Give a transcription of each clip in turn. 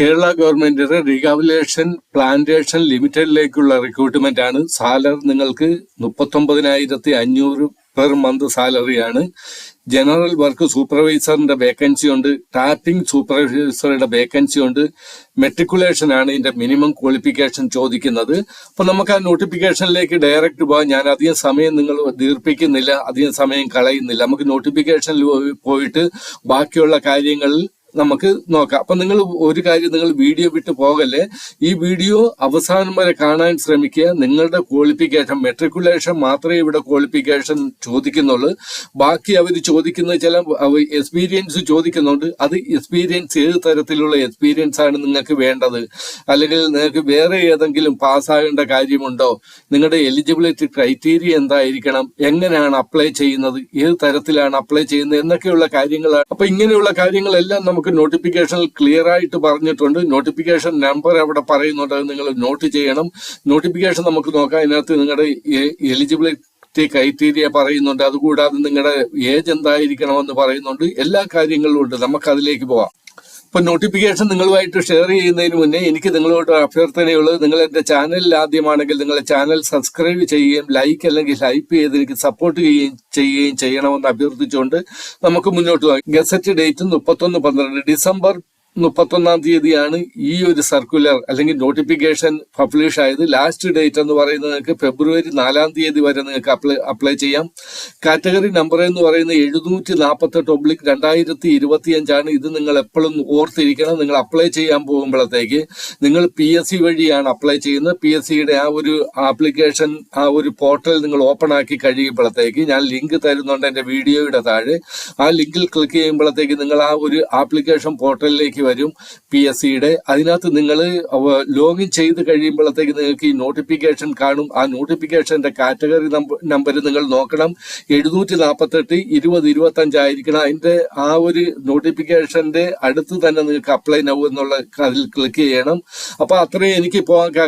കേരള ഗവൺമെന്റിന്റെ rehabilitation plantation ലിമിറ്റഡിലേക്കുള്ള recruitment ആണ്. സാലറി നിങ്ങൾക്ക് 39,500 പെർ മന്ത് സാലറിയാണ്. ജനറൽ വർക്ക് സൂപ്പർവൈസറിന്റെ വേക്കൻസി ഉണ്ട്, ടാപ്പിംഗ് സൂപ്പർവൈസറുടെ വേക്കൻസി ഉണ്ട്. മെട്രിക്കുലേഷൻ ആണ് ഇതിന്റെ മിനിമം ക്വാളിഫിക്കേഷൻ ചോദിക്കുന്നത്. അപ്പൊ നമുക്ക് ആ നോട്ടിഫിക്കേഷനിലേക്ക് ഡയറക്റ്റ് പോകാം. ഞാൻ അധികം സമയം നിങ്ങൾ ദീർഘിപ്പിക്കുന്നില്ല, അധികം സമയം കളയുന്നില്ല. നമുക്ക് നോട്ടിഫിക്കേഷനിൽ പോയിട്ട് ബാക്കിയുള്ള കാര്യങ്ങളിൽ നമുക്ക് നോക്കാം. അപ്പൊ നിങ്ങൾ ഒരു കാര്യം, നിങ്ങൾ വീഡിയോ വിട്ട് പോകല്ലേ, ഈ വീഡിയോ അവസാനം വരെ കാണാൻ ശ്രമിക്കുക. നിങ്ങളുടെ ക്വാളിഫിക്കേഷൻ, മെട്രിക്കുലേഷൻ മാത്രമേ ഇവിടെ ക്വാളിഫിക്കേഷൻ ചോദിക്കുന്നുള്ളൂ. ബാക്കി അവർ ചോദിക്കുന്ന ചില എക്സ്പീരിയൻസ് ചോദിക്കുന്നുണ്ട്. അത് എക്സ്പീരിയൻസ് ഏത് തരത്തിലുള്ള എക്സ്പീരിയൻസ് ആണ് നിങ്ങൾക്ക് വേണ്ടത്, അല്ലെങ്കിൽ നിങ്ങൾക്ക് വേറെ ഏതെങ്കിലും പാസ്സാകേണ്ട കാര്യമുണ്ടോ, നിങ്ങളുടെ എലിജിബിലിറ്റി ക്രൈറ്റീരിയ എന്തായിരിക്കണം, എങ്ങനെയാണ് അപ്ലൈ ചെയ്യുന്നത്, ഏത് തരത്തിലാണ് അപ്ലൈ ചെയ്യുന്നത് എന്നൊക്കെയുള്ള കാര്യങ്ങളാണ്. അപ്പൊ ഇങ്ങനെയുള്ള കാര്യങ്ങളെല്ലാം നമുക്ക് നോട്ടിഫിക്കേഷനിൽ ക്ലിയർ ആയിട്ട് പറഞ്ഞിട്ടുണ്ട്. നോട്ടിഫിക്കേഷൻ നമ്പർ അവിടെ പറയുന്നുണ്ട്, അത് നിങ്ങൾ നോട്ട് ചെയ്യണം. നോട്ടിഫിക്കേഷൻ നമുക്ക് നോക്കാം. അതിനകത്ത് നിങ്ങളുടെ എലിജിബിലിറ്റി ക്രൈറ്റീരിയ പറയുന്നുണ്ട്, അതുകൂടാതെ നിങ്ങളുടെ ഏജ് എന്തായിരിക്കണമെന്ന് പറയുന്നുണ്ട്. എല്ലാ കാര്യങ്ങളും ഉണ്ട്. നമുക്ക് അതിലേക്ക് പോവാം. ഇപ്പൊ നോട്ടിഫിക്കേഷൻ നിങ്ങളുമായിട്ട് ഷെയർ ചെയ്യുന്നതിന് മുന്നേ എനിക്ക് നിങ്ങളോട് അഭ്യർത്ഥനയുള്ളത്, നിങ്ങൾ എന്റെ ചാനലിൽ ആദ്യമാണെങ്കിൽ നിങ്ങളുടെ ചാനൽ സബ്സ്ക്രൈബ് ചെയ്യുകയും ലൈക്ക് അല്ലെങ്കിൽ ഹൈപ്പ് ചെയ്ത് എനിക്ക് സപ്പോർട്ട് ചെയ്യുകയും ചെയ്യണമെന്ന് അഭ്യർത്ഥിച്ചുകൊണ്ട് നമുക്ക് മുന്നോട്ട് പോകാം. ഗസറ്റ് ഡേറ്റ് 31/12 ഡിസംബർ 31-ാം തീയതിയാണ് ഈ ഒരു സർക്കുലർ അല്ലെങ്കിൽ നോട്ടിഫിക്കേഷൻ പബ്ലിഷ് ആയത്. ലാസ്റ്റ് ഡേറ്റ് എന്ന് പറയുന്നത് നിങ്ങൾക്ക് ഫെബ്രുവരി 4-ാം തീയതി വരെ നിങ്ങൾക്ക് അപ്ലൈ ചെയ്യാം. കാറ്റഗറി നമ്പർ എന്ന് പറയുന്നത് 748/2025 ആണ്. ഇത് നിങ്ങൾ എപ്പോഴും ഓർത്തിരിക്കണം. നിങ്ങൾ അപ്ലൈ ചെയ്യാൻ പോകുമ്പോഴത്തേക്ക് നിങ്ങൾ PSC വഴിയാണ് അപ്ലൈ ചെയ്യുന്നത്. PSCയുടെ ആ ഒരു ആപ്ലിക്കേഷൻ, ആ ഒരു പോർട്ടൽ നിങ്ങൾ ഓപ്പൺ ആക്കി കഴിയുമ്പോഴത്തേക്ക് ഞാൻ ലിങ്ക് തരുന്നുണ്ട് എന്റെ വീഡിയോയുടെ താഴെ. ആ ലിങ്കിൽ ക്ലിക്ക് ചെയ്യുമ്പോഴത്തേക്ക് നിങ്ങൾ ആ ഒരു ആപ്ലിക്കേഷൻ പോർട്ടലിലേക്ക് വരും PSCയുടെ. അതിനകത്ത് നിങ്ങൾ ലോഗിൻ ചെയ്ത് കഴിയുമ്പോഴത്തേക്ക് നിങ്ങൾക്ക് ഈ നോട്ടിഫിക്കേഷൻ കാണും. ആ നോട്ടിഫിക്കേഷന്റെ കാറ്റഗറി നമ്പർ നിങ്ങൾ നോക്കണം. 748/2025 ആയിരിക്കണം. അതിന്റെ ആ ഒരു നോട്ടിഫിക്കേഷന്റെ അടുത്ത് തന്നെ നിങ്ങൾക്ക് അപ്ലൈ നൗ എന്നുള്ള അതിൽ ക്ലിക്ക് ചെയ്യണം. അപ്പൊ അത്രയും എനിക്ക്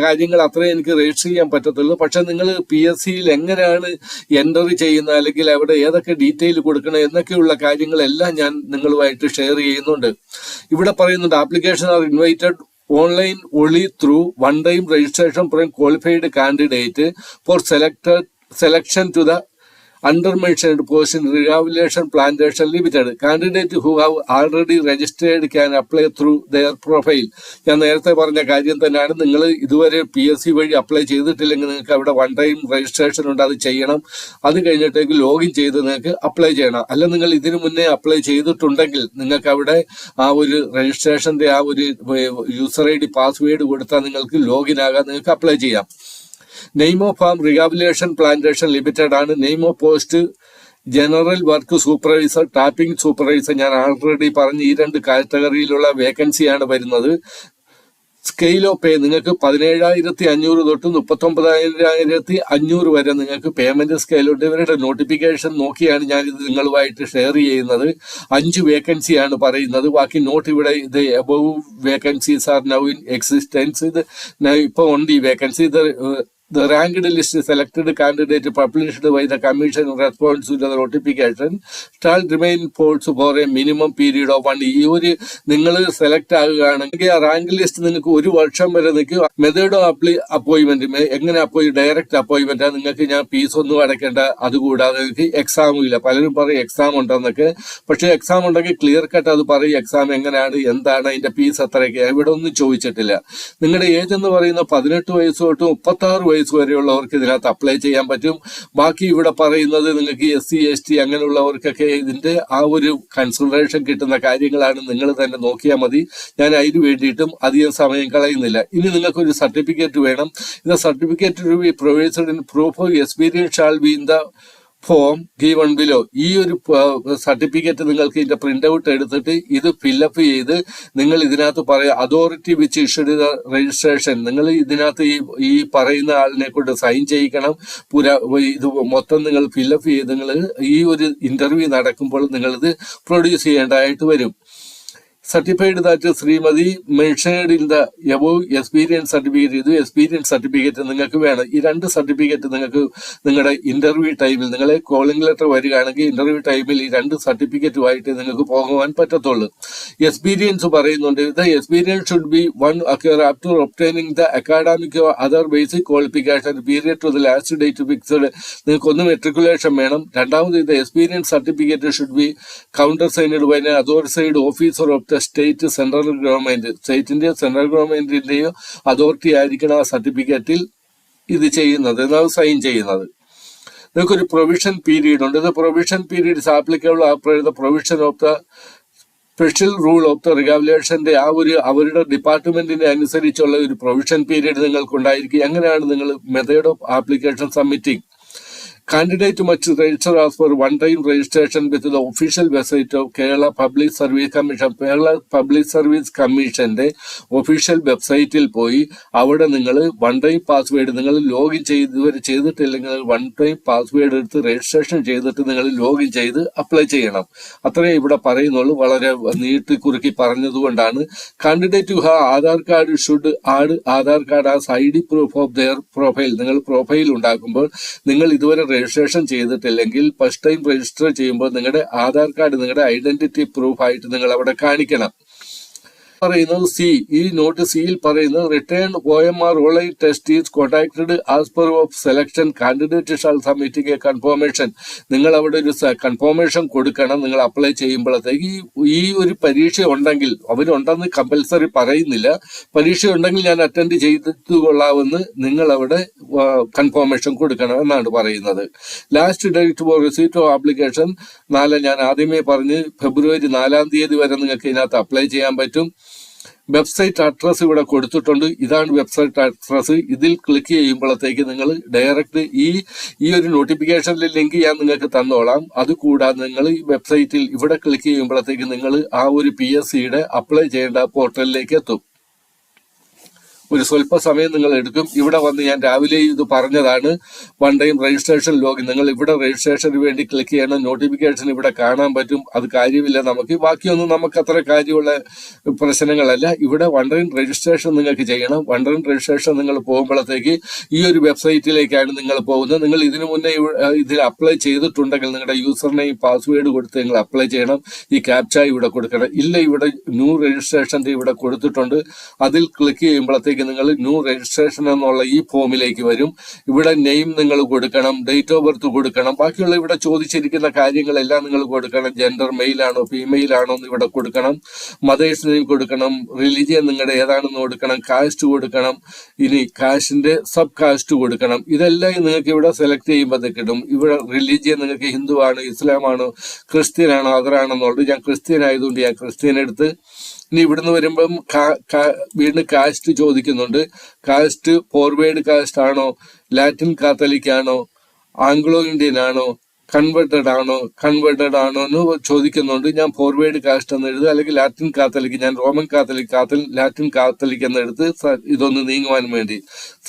കാര്യങ്ങൾ അത്രയും എനിക്ക് രജിസ്റ്റർ ചെയ്യാൻ പറ്റത്തുള്ളൂ. പക്ഷെ നിങ്ങൾ PSCയിൽ എങ്ങനെയാണ് എൻട്രി ചെയ്യുന്നത്, അല്ലെങ്കിൽ അവിടെ ഏതൊക്കെ ഡീറ്റെയിൽ കൊടുക്കണം എന്നൊക്കെയുള്ള കാര്യങ്ങളെല്ലാം ഞാൻ നിങ്ങളുമായിട്ട് ഷെയർ ചെയ്യുന്നുണ്ട്. ഇവിടെ പറയുന്നുണ്ട്, application are invited online only through one-time registration for a qualified candidate for selection to the under-mentioned post in Rehabilitation Plantation Limited. Candidates who have already registered can apply through their profile. ഞാൻ നേരത്തെ പറഞ്ഞ കാര്യം തന്നെയാണ്. നിങ്ങൾ ഇതുവരെ PSC വഴി apply ചെയ്തിട്ടില്ലെങ്കിൽ നിങ്ങൾക്ക് അവിടെ 1-time രജിസ്ട്രേഷൻ ഉണ്ട്, അത് ചെയ്യണം. അത് കഴിഞ്ഞിട്ടേക്ക് ലോഗിൻ ചെയ്ത് നിങ്ങൾക്ക് അപ്ലൈ ചെയ്യണം. അല്ല നിങ്ങൾ ഇതിനു മുന്നേ അപ്ലൈ ചെയ്തിട്ടുണ്ടെങ്കിൽ നിങ്ങൾക്ക് അവിടെ ആ ഒരു രജിസ്ട്രേഷന്റെ ആ ഒരു യൂസർ ID പാസ്വേഡ് കൊടുത്താൽ നിങ്ങൾക്ക് ലോഗിൻ ആകാൻ നിങ്ങൾക്ക് അപ്ലൈ ചെയ്യാം. Name of farm rehabilitation plantation limited ആണ്. Name of post general work supervisor, tapping supervisor. ഞാൻ ആൾറെഡി പറഞ്ഞ ഈ 2 കാറ്റഗറിയിലുള്ള വേക്കൻസിയാണ് വരുന്നത്. സ്കെയിൽ ഓഫ് പേ നിങ്ങൾക്ക് 17,500 തൊട്ട് 39,500 വരെ നിങ്ങൾക്ക് പേയ്മെന്റ് സ്കെയിലുണ്ട്. ഇവരുടെ നോട്ടിഫിക്കേഷൻ നോക്കിയാണ് ഞാൻ ഇത് നിങ്ങളുമായിട്ട് ഷെയർ ചെയ്യുന്നത്. 5 വേക്കൻസിയാണ് പറയുന്നത്. ബാക്കി നോട്ട് ഇവിടെ ഇത് above vacancies are now in existence. ഇത് ഇപ്പൊ ഉണ്ട് ഈ vacancy. The ranked list selected candidate published by the Commission in response to the notification shall remain force for a minimum period of 1 year. ഈ ഒരു നിങ്ങൾ select ആകുകയാണെങ്കിൽ ആ rank list നിങ്ങൾക്ക് 1 വർഷം വരെ നിൽക്കും. മെത്തേഡ് ഓഫ് അപ്പോയിന്റ്മെന്റ് എങ്ങനെ ഡയറക്റ്റ് അപ്പോയിന്റ്മെന്റ് നിങ്ങൾക്ക് ഞാൻ ഫീസ് ഒന്നും അടയ്ക്കേണ്ട. അതുകൂടാതെ നിങ്ങൾക്ക് എക്സാമും ഇല്ല. പലരും പറയും എക്സാം ഉണ്ടെന്നൊക്കെ. പക്ഷെ എക്സാം ഉണ്ടെങ്കിൽ ക്ലിയർ കട്ട് അത് പറയും എക്സാം എങ്ങനെയാണ്, എന്താണ്, അതിന്റെ ഫീസ് എത്രയൊക്കെ. ഇവിടെ ഒന്നും ചോദിച്ചിട്ടില്ല. നിങ്ങളുടെ ഏജ് എന്ന് പറയുന്ന 18 വയസ്സ് തൊട്ട് 36 വയസ്സ് വരെയുള്ളവർക്ക് ഇതിനകത്ത് അപ്ലൈ ചെയ്യാൻ പറ്റും. ബാക്കി ഇവിടെ പറയുന്നത് നിങ്ങൾക്ക് SC ST അങ്ങനെയുള്ളവർക്കൊക്കെ ഇതിന്റെ ആ ഒരു കൺസിഡറേഷൻ കിട്ടുന്ന കാര്യങ്ങളാണ്. നിങ്ങൾ തന്നെ നോക്കിയാൽ മതി. ഞാൻ അതിന് വേണ്ടിയിട്ടും അധികം സമയം കളയുന്നില്ല. ഇനി നിങ്ങൾക്കൊരു സർട്ടിഫിക്കറ്റ് വേണം. ഇത് certificate to be provided in proof of experience shall be in the form given below. ഈ ഒരു സർട്ടിഫിക്കറ്റ് നിങ്ങൾക്ക് ഇതിന്റെ പ്രിന്റ് ഔട്ട് എടുത്തിട്ട് ഇത് ഫില്ലപ്പ് ചെയ്ത് നിങ്ങൾ ഇതിനകത്ത് പറയാം authority which issued the registration. നിങ്ങൾ ഇതിനകത്ത് ഈ പറയുന്ന ആളിനെ കൊണ്ട് സൈൻ ചെയ്യിക്കണം. ഇത് മൊത്തം നിങ്ങൾ ഫില്ലപ്പ് ചെയ്ത് നിങ്ങൾ ഈ ഒരു ഇന്റർവ്യൂ നടക്കുമ്പോൾ നിങ്ങളിത് പ്രൊഡ്യൂസ് ചെയ്യേണ്ടതായിട്ട് വരും. Certified that Shrimati mentioned in the above experience certificate. ഇത് എക്സ്പീരിയൻസ് സർട്ടിഫിക്കറ്റ് നിങ്ങൾക്ക് വേണം. ഈ രണ്ട് സർട്ടിഫിക്കറ്റ് നിങ്ങൾക്ക് നിങ്ങളുടെ ഇന്റർവ്യൂ ടൈമിൽ, നിങ്ങളെ കോളിംഗ് ലെറ്റർ വരികയാണെങ്കിൽ ഇന്റർവ്യൂ ടൈമിൽ ഈ രണ്ട് സർട്ടിഫിക്കറ്റുമായിട്ട് നിങ്ങൾക്ക് പോകുവാൻ പറ്റത്തുള്ളൂ. എക്സ്പീരിയൻസ് പറയുന്നുണ്ട്, the experience should be one acquire after obtaining the academic other basic qualification period to the last date fixed. നിങ്ങൾക്ക് ഒന്ന് മെട്രിക്കുലേഷൻ വേണം. രണ്ടാമത് ഇത് experience certificate should be counter signed by authorised officer of state central government, സ്റ്റേറ്റിന്റെ central ഗവൺമെന്റിന്റെയോ authority ആയിരിക്കണം ആ സർട്ടിഫിക്കറ്റിൽ ഇത് ചെയ്യുന്നത്, സൈൻ ചെയ്യുന്നത്. നിങ്ങൾക്കൊരു പ്രൊവിഷൻ പീരീഡ് ഉണ്ട്. ഇത് provision period is applicable after the provision of the special rule of the റെഗുലേഷന്റെ അവരുടെ ഡിപ്പാർട്ട്മെന്റിനെ അനുസരിച്ചുള്ള ഒരു പ്രൊവിഷൻ പീരീഡ് നിങ്ങൾക്കുണ്ടായിരിക്കും. എങ്ങനെയാണ് നിങ്ങൾ method of application submitting? Candidate must register as for one-time registration with the official website of Kerala Public Service Commission. Kerala public service കമ്മീഷന്റെ official വെബ്സൈറ്റിൽ പോയി അവിടെ നിങ്ങൾ വൺ ടൈം പാസ്വേഡ് നിങ്ങൾ ലോഗിൻ ഇതുവരെ ചെയ്തിട്ടില്ലെങ്കിൽ വൺ ടൈം പാസ്വേഡ് എടുത്ത് രജിസ്ട്രേഷൻ ചെയ്തിട്ട് നിങ്ങൾ ലോഗിൻ ചെയ്ത് അപ്ലൈ ചെയ്യണം. അത്രയും ഇവിടെ പറയുന്നുള്ളൂ. വളരെ നീട്ടി കുറുക്കി പറഞ്ഞതുകൊണ്ടാണ്. Candidate who have Aadhaar card should add Aadhaar card as ID proof of their profile. നിങ്ങൾ പ്രൊഫൈൽ ഉണ്ടാക്കുമ്പോൾ നിങ്ങൾ ഇതുവരെ രജിസ്ട്രേഷൻ ചെയ്തിട്ടില്ലെങ്കിൽ ഫസ്റ്റ് ടൈം രജിസ്റ്റർ ചെയ്യുമ്പോൾ നിങ്ങളുടെ ആധാർ കാർഡ് നിങ്ങളുടെ ഐഡന്റിറ്റി പ്രൂഫ് ആയിട്ട് നിങ്ങൾ അവിടെ കാണിക്കണം. പറയുന്നത് സി, ഈ നോട്ട് സിയിൽ പറയുന്നത് return OMR online test is contacted as per of selection candidate shall submitting a confirmation. നിങ്ങൾ അവിടെ ഒരു കൺഫർമേഷൻ കൊടുക്കണം. നിങ്ങൾ അപ്ലൈ ചെയ്യുമ്പോഴത്തേക്ക് ഈ ഒരു പരീക്ഷ ഉണ്ടെങ്കിൽ, അവരുണ്ടെന്ന് കമ്പൽസറി പറയുന്നില്ല, പരീക്ഷ ഉണ്ടെങ്കിൽ ഞാൻ അറ്റൻഡ് ചെയ്തിട്ട് കൊള്ളാമെന്ന് നിങ്ങൾ അവിടെ കൺഫർമേഷൻ കൊടുക്കണം എന്നാണ് പറയുന്നത്. Last date for receipt of application 4, ഞാൻ ആദ്യമേ പറഞ്ഞ് ഫെബ്രുവരി 4 വരെ നിങ്ങൾക്ക് ഇതിനകത്ത് അപ്ലൈ ചെയ്യാൻ പറ്റും. വെബ്സൈറ്റ് അഡ്രസ് ഇവിടെ കൊടുത്തിട്ടുണ്ട്. ഇതാണ് വെബ്സൈറ്റ് അഡ്രസ്. ഇതിൽ ക്ലിക്ക് ചെയ്യുമ്പോഴത്തേക്ക് നിങ്ങൾ ഡയറക്റ്റ് ഈ ഒരു നോട്ടിഫിക്കേഷനിലെ ലിങ്ക് ഞാൻ നിങ്ങൾക്ക് തന്നോളാം. അതുകൂടാതെ നിങ്ങൾ ഈ വെബ്സൈറ്റിൽ ഇവിടെ ക്ലിക്ക് ചെയ്യുമ്പോഴത്തേക്ക് നിങ്ങൾ ആ ഒരു PSCയുടെ അപ്ലൈ ചെയ്യേണ്ട പോർട്ടലിലേക്ക് എത്തും. ഒരു സ്വല്പ സമയം നിങ്ങൾ എടുക്കും. ഇവിടെ വന്ന് ഞാൻ രാവിലെ ഇത് പറഞ്ഞതാണ് വൺ ടൈം രജിസ്ട്രേഷൻ ലോഗിൻ. നിങ്ങൾ ഇവിടെ രജിസ്ട്രേഷന് വേണ്ടി ക്ലിക്ക് ചെയ്യണം. നോട്ടിഫിക്കേഷൻ ഇവിടെ കാണാൻ പറ്റും. അത് കാര്യമില്ല നമുക്ക്, ബാക്കിയൊന്നും നമുക്ക് അത്ര കാര്യമുള്ള പ്രശ്നങ്ങളല്ല. ഇവിടെ വൺ ടൈം രജിസ്ട്രേഷൻ നിങ്ങൾക്ക് ചെയ്യണം. വൺ ടൈം രജിസ്ട്രേഷൻ നിങ്ങൾ പോകുമ്പോഴത്തേക്ക് ഈ ഒരു വെബ്സൈറ്റിലേക്കാണ് നിങ്ങൾ പോകുന്നത്. നിങ്ങൾ ഇതിനു മുന്നേ ഇതിൽ അപ്ലൈ ചെയ്തിട്ടുണ്ടെങ്കിൽ നിങ്ങളുടെ യൂസർ നെയിം പാസ്വേഡ് കൊടുത്ത് നിങ്ങൾ അപ്ലൈ ചെയ്യണം. ഈ ക്യാപ്ച ഇവിടെ കൊടുക്കണം. ഇല്ല, ഇവിടെ ന്യൂ രജിസ്ട്രേഷന്റെ ഇവിടെ കൊടുത്തിട്ടുണ്ട്. അതിൽ ക്ലിക്ക് ചെയ്യുമ്പോഴത്തേക്ക് നിങ്ങൾ ന്യൂ രജിസ്ട്രേഷൻ എന്നുള്ള ഈ ഫോമിലേക്ക് വരും. ഇവിടെ നെയിം നിങ്ങൾ കൊടുക്കണം, ഡേറ്റ് ഓഫ് ബർത്ത് കൊടുക്കണം, ബാക്കിയുള്ള ഇവിടെ ചോദിച്ചിരിക്കുന്ന കാര്യങ്ങളെല്ലാം നിങ്ങൾ കൊടുക്കണം. ജെൻഡർ മെയിൽ ആണോ ഫീമെയിൽ ആണോ എന്ന് ഇവിടെ കൊടുക്കണം. മദേഴ്സ് നെയിം കൊടുക്കണം. റിലീജിയൻ നിങ്ങളുടെ ഏതാണെന്ന് കൊടുക്കണം. കാസ്റ്റ് കൊടുക്കണം. ഇനി കാസ്റ്റിന്റെ സബ് കാസ്റ്റ് കൊടുക്കണം. ഇതെല്ലാം നിങ്ങൾക്ക് ഇവിടെ സെലക്ട് ചെയ്യുമ്പോഴത്തേക്ക് കിട്ടും. ഇവിടെ റിലീജിയൻ നിങ്ങൾക്ക് ഹിന്ദു ആണോ ഇസ്ലാം ആണോ ക്രിസ്ത്യൻ ആണോ അതറാണെന്നുള്ളത്. ഞാൻ ക്രിസ്ത്യൻ ആയതുകൊണ്ട് ഞാൻ ക്രിസ്ത്യൻ എടുത്ത്. ഇനി ഇവിടുന്ന് വരുമ്പം വീണ്ടും കാസ്റ്റ് ചോദിക്കുന്നുണ്ട്. കാസ്റ്റ് ഫോർവേഡ് കാസ്റ്റ് ആണോ, ലാറ്റിൻ കാത്തലിക് ആണോ, ആംഗ്ലോ ഇന്ത്യൻ ആണോ, കൺവേർട്ടഡ് ആണോ എന്ന് ചോദിക്കുന്നുണ്ട്. ഞാൻ ഫോർവേഡ് കാസ്റ്റ് എന്ന് എഴുതുക, അല്ലെങ്കിൽ ലാറ്റിൻ കാത്തലിക്, ഞാൻ റോമൻ കാത്തലിക് ലാറ്റിൻ കാത്തലിക് എന്നെടുത്ത് ഇതൊന്ന് നീങ്ങുവാൻ വേണ്ടി.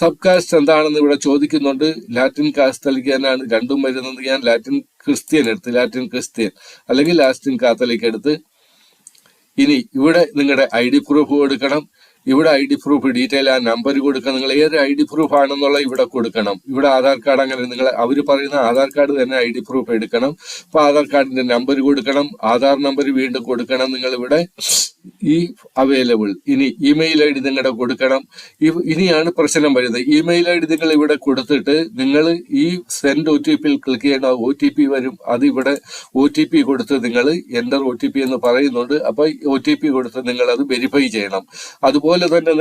സബ് കാസ്റ്റ് എന്താണെന്ന് ഇവിടെ ചോദിക്കുന്നുണ്ട്. ലാറ്റിൻ കാത്തലിക് തന്നെയാണ് രണ്ടും വരുന്നത്. ഞാൻ ലാറ്റിൻ ക്രിസ്ത്യൻ എടുത്ത്, ലാറ്റിൻ ക്രിസ്ത്യൻ അല്ലെങ്കിൽ ലാറ്റിൻ കാത്തലിക് എടുത്ത്. ഇനി ഇവിടെ നിങ്ങളുടെ ID പ്രൂഫ് കൊടുക്കണം. ഇവിടെ ID പ്രൂഫ് ഡീറ്റെയിൽ ആ നമ്പർ കൊടുക്കണം. നിങ്ങൾ ഏത് ID പ്രൂഫ് ആണെന്നുള്ള ഇവിടെ കൊടുക്കണം. ഇവിടെ ആധാർ കാർഡ് അങ്ങനെ നിങ്ങൾ അവർ പറയുന്ന ആധാർ കാർഡ് തന്നെ ID പ്രൂഫ് എടുക്കണം. അപ്പൊ ആധാർ കാർഡിന്റെ നമ്പർ കൊടുക്കണം. ആധാർ നമ്പർ വീണ്ടും കൊടുക്കണം. നിങ്ങൾ ഇവിടെ ഈ അവൈലബിൾ. ഇനി ഇമെയിൽ ID നിങ്ങളുടെ കൊടുക്കണം. ഇനിയാണ് പ്രശ്നം വരുന്നത്. ഇമെയിൽ ID നിങ്ങൾ ഇവിടെ കൊടുത്തിട്ട് നിങ്ങൾ ഈ സെൻഡ് OTP ക്ലിക്ക് ചെയ്യണം. OTP വരും. അത് ഇവിടെ OTP കൊടുത്ത് നിങ്ങൾ എൻ്റർ OTP എന്ന് പറയുന്നുണ്ട്. അപ്പൊ OTP കൊടുത്ത് നിങ്ങൾ അത് വെരിഫൈ ചെയ്യണം. അതുപോലെ തന്നെ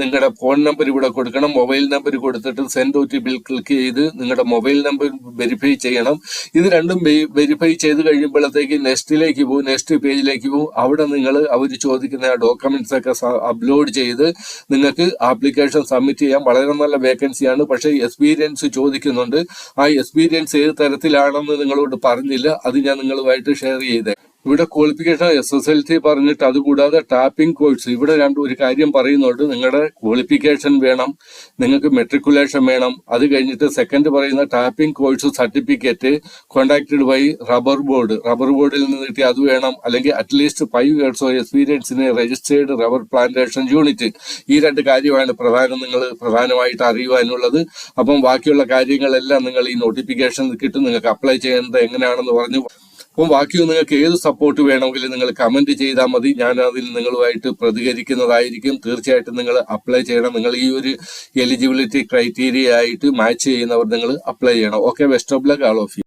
നിങ്ങളുടെ ഫോൺ നമ്പർ ഇവിടെ കൊടുക്കണം. മൊബൈൽ നമ്പർ കൊടുത്തിട്ട് സെൻഡ് OTP ക്ലിക്ക് ചെയ്ത് നിങ്ങളുടെ മൊബൈൽ നമ്പർ വെരിഫൈ ചെയ്യണം. ഇത് രണ്ടും വെരിഫൈ ചെയ്ത് കഴിയുമ്പോഴത്തേക്ക് നെക്സ്റ്റിലേക്ക് പോകും, നെക്സ്റ്റ് പേജിലേക്ക് പോകും. അവിടെ നിങ്ങൾ അവർ ചോദിക്കുന്ന ആ ഡോക്യുമെന്റ്സ് ഒക്കെ അപ്ലോഡ് ചെയ്ത് നിങ്ങൾക്ക് ആപ്ലിക്കേഷൻ സബ്മിറ്റ് ചെയ്യാം. വളരെ നല്ല വേക്കൻസിയാണ്. പക്ഷേ എക്സ്പീരിയൻസ് ചോദിക്കുന്നുണ്ട്. ആ എക്സ്പീരിയൻസ് ഏത് തരത്തിലാണെന്ന് നിങ്ങളോട് പറഞ്ഞില്ല. അത് ഞാൻ നിങ്ങളുമായിട്ട് ഷെയർ ചെയ്തേ. ഇവിടെ ക്വാളിഫിക്കേഷൻ SSLC പറഞ്ഞിട്ട് അതുകൂടാതെ ടാപ്പിംഗ് കോഴ്സ് ഇവിടെ ഒരു കാര്യം പറയുന്നുണ്ട്. നിങ്ങളുടെ ക്വാളിഫിക്കേഷൻ വേണം, നിങ്ങൾക്ക് മെട്രിക്കുലേഷൻ വേണം. അത് കഴിഞ്ഞിട്ട് സെക്കൻഡ് പറയുന്ന tapping course certificate contacted by rubber ബോർഡിൽ നിന്ന് കിട്ടി അത് വേണം. അല്ലെങ്കിൽ at least 5 years experience in registered rubber plantation unit. ഈ 2 കാര്യമാണ് നിങ്ങൾ പ്രധാനമായിട്ട് അറിയുവാനുള്ളത്. അപ്പം ബാക്കിയുള്ള കാര്യങ്ങളെല്ലാം നിങ്ങൾ ഈ നോട്ടിഫിക്കേഷൻ കിട്ടും. നിങ്ങൾക്ക് അപ്ലൈ ചെയ്യുന്നത് എങ്ങനെയാണെന്ന് പറഞ്ഞു. അപ്പം ബാക്കി നിങ്ങൾക്ക് ഏത് സപ്പോർട്ട് വേണമെങ്കിലും നിങ്ങൾ കമന്റ് ചെയ്താൽ മതി. ഞാൻ അതിൽ നിങ്ങളുമായിട്ട് പ്രതികരിക്കുന്നതായിരിക്കും. തീർച്ചയായിട്ടും നിങ്ങൾ അപ്ലൈ ചെയ്യണം. നിങ്ങൾ ഈ ഒരു എലിജിബിലിറ്റി ക്രൈറ്റീരിയ ആയിട്ട് മാച്ച് ചെയ്യുന്നവർ നിങ്ങൾ അപ്ലൈ ചെയ്യണം. Okay, best of luck all of U.